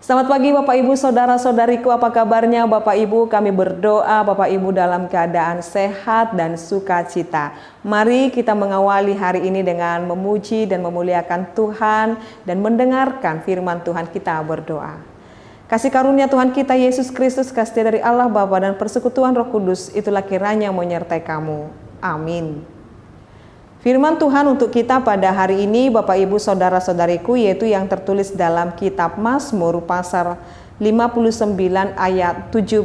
Selamat pagi Bapak Ibu, saudara-saudariku, apa kabarnya Bapak Ibu? Kami berdoa Bapak Ibu dalam keadaan sehat dan sukacita. Mari kita mengawali hari ini dengan memuji dan memuliakan Tuhan dan mendengarkan firman Tuhan. Kita berdoa. Kasih karunia Tuhan kita Yesus Kristus, kasih dari Allah Bapa dan persekutuan Roh Kudus, itulah kiranya menyertai kamu. Amin. Firman Tuhan untuk kita pada hari ini Bapak Ibu saudara-saudariku, yaitu yang tertulis dalam kitab Mazmur pasal 59 ayat 17.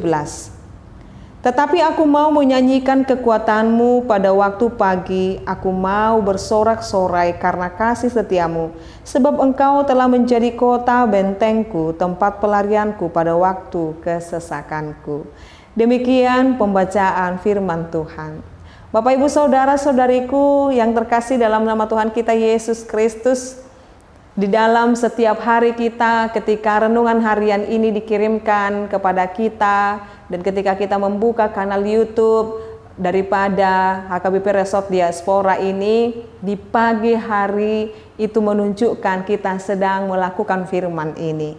Tetapi aku mau menyanyikan kekuatanmu pada waktu pagi, aku mau bersorak-sorai karena kasih setiamu, sebab engkau telah menjadi kota bentengku, tempat pelarianku pada waktu kesesakanku. Demikian pembacaan firman Tuhan. Bapak Ibu saudara-saudariku yang terkasih dalam nama Tuhan kita Yesus Kristus, di dalam setiap hari kita ketika renungan harian ini dikirimkan kepada kita dan ketika kita membuka kanal YouTube daripada HKBP Resort Diaspora ini, di pagi hari itu menunjukkan kita sedang melakukan firman ini.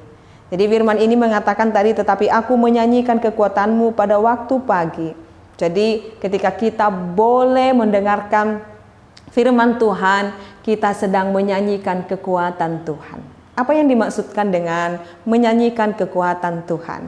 Jadi firman ini mengatakan tadi, tetapi aku menyanyikan kekuatanmu pada waktu pagi. Jadi ketika kita boleh mendengarkan firman Tuhan, kita sedang menyanyikan kekuatan Tuhan. Apa yang dimaksudkan dengan menyanyikan kekuatan Tuhan?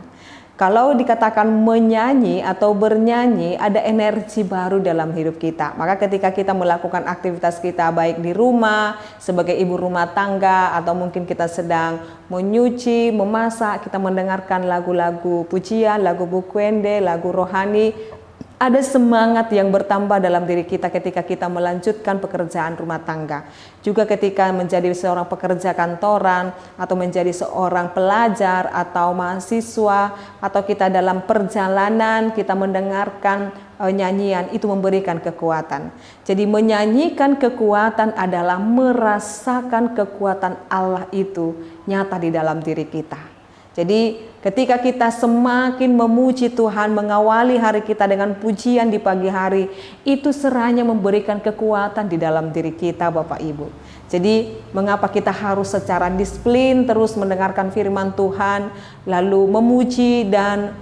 Kalau dikatakan menyanyi atau bernyanyi, ada energi baru dalam hidup kita. Maka ketika kita melakukan aktivitas kita baik di rumah, sebagai ibu rumah tangga, atau mungkin kita sedang menyuci, memasak, kita mendengarkan lagu-lagu pujian, lagu bukwende, lagu rohani, ada semangat yang bertambah dalam diri kita ketika kita melanjutkan pekerjaan rumah tangga. Juga ketika menjadi seorang pekerja kantoran, atau menjadi seorang pelajar atau mahasiswa, atau kita dalam perjalanan kita mendengarkan nyanyian, itu memberikan kekuatan. Jadi menyanyikan kekuatan adalah merasakan kekuatan Allah itu nyata di dalam diri kita. Jadi ketika kita semakin memuji Tuhan, mengawali hari kita dengan pujian di pagi hari, itu seranya memberikan kekuatan di dalam diri kita Bapak Ibu. Jadi mengapa kita harus secara disiplin terus mendengarkan firman Tuhan, lalu memuji dan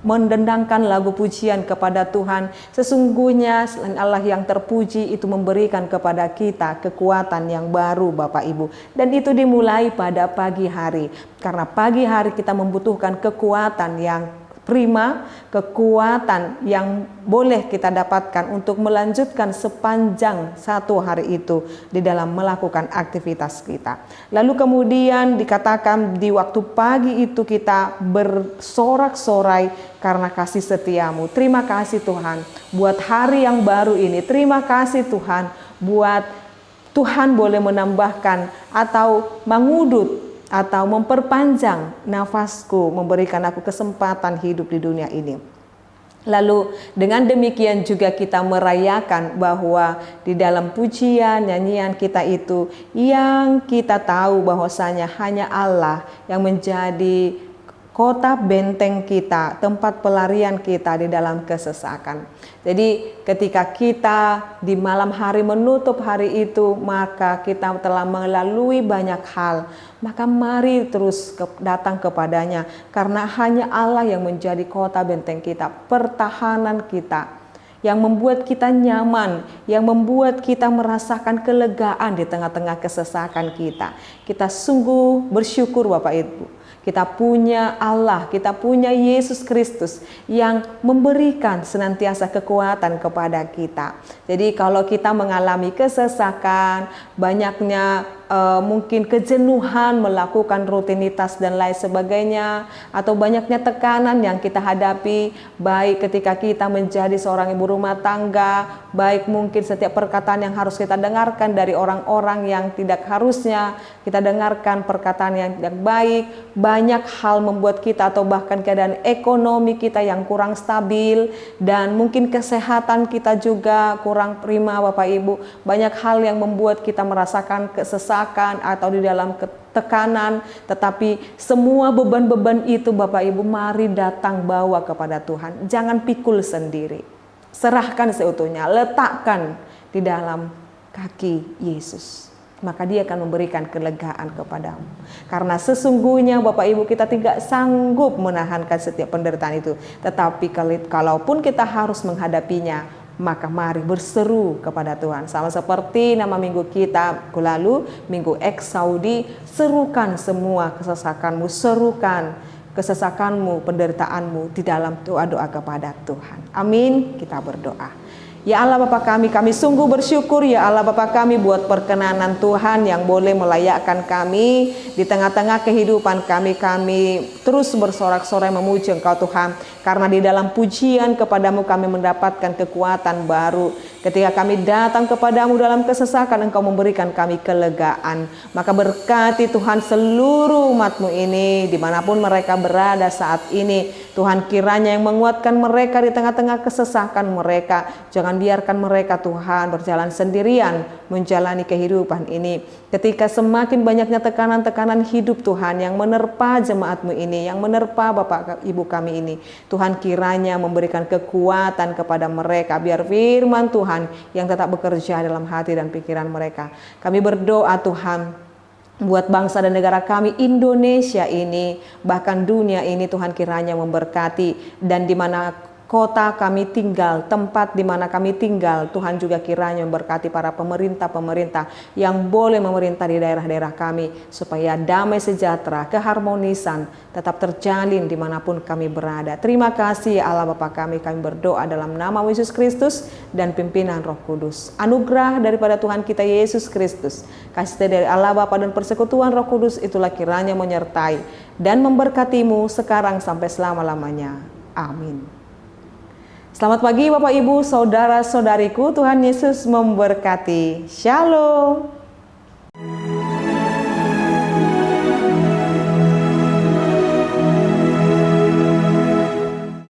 mendendangkan lagu pujian kepada Tuhan. Sesungguhnya selain Allah yang terpuji itu memberikan kepada kita kekuatan yang baru Bapak Ibu. Dan itu dimulai pada pagi hari. Karena pagi hari kita membutuhkan kekuatan yang prima, kekuatan yang boleh kita dapatkan untuk melanjutkan sepanjang satu hari itu di dalam melakukan aktivitas kita. Lalu kemudian dikatakan di waktu pagi itu kita bersorak-sorai karena kasih setiamu. Terima kasih Tuhan buat hari yang baru ini. Terima kasih Tuhan buat Tuhan boleh menambahkan atau mengudut atau memperpanjang nafasku, memberikan aku kesempatan hidup di dunia ini. Lalu dengan demikian juga kita merayakan bahwa di dalam pujian, nyanyian kita itu yang kita tahu bahwasanya hanya Allah yang menjadi kota benteng kita, tempat pelarian kita di dalam kesesakan. Jadi ketika kita di malam hari menutup hari itu, maka kita telah melalui banyak hal. Maka mari terus datang kepadanya, karena hanya Allah yang menjadi kota benteng kita, pertahanan kita, yang membuat kita nyaman, yang membuat kita merasakan kelegaan di tengah-tengah kesesakan kita. Kita sungguh bersyukur Bapak Ibu. Kita punya Allah, kita punya Yesus Kristus yang memberikan senantiasa kekuatan kepada kita. Jadi kalau kita mengalami kesesakan, banyaknya mungkin kejenuhan melakukan rutinitas dan lain sebagainya, atau banyaknya tekanan yang kita hadapi, baik ketika kita menjadi seorang ibu rumah tangga, baik mungkin setiap perkataan yang harus kita dengarkan dari orang-orang yang tidak harusnya kita dengarkan, perkataan yang tidak baik, banyak hal membuat kita, atau bahkan keadaan ekonomi kita yang kurang stabil, dan mungkin kesehatan kita juga kurang prima Bapak Ibu. Banyak hal yang membuat kita merasakan kesesakan atau di dalam tekanan, tetapi semua beban-beban itu Bapak Ibu mari datang bawa kepada Tuhan. Jangan pikul sendiri, serahkan seutuhnya, letakkan di dalam kaki Yesus. maka Dia akan memberikan kelegaan kepadamu. Karena sesungguhnya Bapak Ibu, kita tidak sanggup menahankan setiap penderitaan itu. Tetapi kalaupun kita harus menghadapinya, maka mari berseru kepada Tuhan. Sama seperti nama minggu kita lalu, Minggu Eksaudi, serukan semua kesesakanmu, serukan kesesakanmu, penderitaanmu di dalam doa-doa kepada Tuhan. Amin. Kita berdoa. Ya Allah Bapa kami sungguh bersyukur ya Allah Bapa kami buat perkenanan Tuhan yang boleh melayakkan kami di tengah-tengah kehidupan kami. Kami terus bersorak-sorai memuji Engkau Tuhan, karena di dalam pujian kepadamu kami mendapatkan kekuatan baru. Ketika kami datang kepadamu dalam kesesakan, Engkau memberikan kami kelegaan. Maka berkati Tuhan seluruh umat-Mu ini dimanapun mereka berada saat ini. Tuhan, kiranya yang menguatkan mereka di tengah-tengah kesesakan mereka. Jangan biarkan mereka Tuhan berjalan sendirian menjalani kehidupan ini. Ketika semakin banyaknya tekanan-tekanan hidup Tuhan yang menerpa jemaat-Mu ini, yang menerpa Bapak Ibu kami ini, Tuhan kiranya memberikan kekuatan kepada mereka, biar firman Tuhan yang tetap bekerja dalam hati dan pikiran mereka. Kami berdoa Tuhan, buat bangsa dan negara kami Indonesia ini, bahkan dunia ini, Tuhan kiranya memberkati. Dan di mana kota kami tinggal, tempat di mana kami tinggal, Tuhan juga kiranya memberkati para pemerintah-pemerintah yang boleh memerintah di daerah-daerah kami, supaya damai sejahtera, keharmonisan tetap terjalin dimanapun kami berada. Terima kasih ya Allah Bapa kami berdoa dalam nama Yesus Kristus dan pimpinan Roh Kudus. Anugerah daripada Tuhan kita Yesus Kristus, kasih setia dari Allah Bapa dan persekutuan Roh Kudus itulah kiranya menyertai dan memberkatimu sekarang sampai selama-lamanya. Amin. Selamat pagi Bapak Ibu, saudara-saudariku, Tuhan Yesus memberkati. Shalom.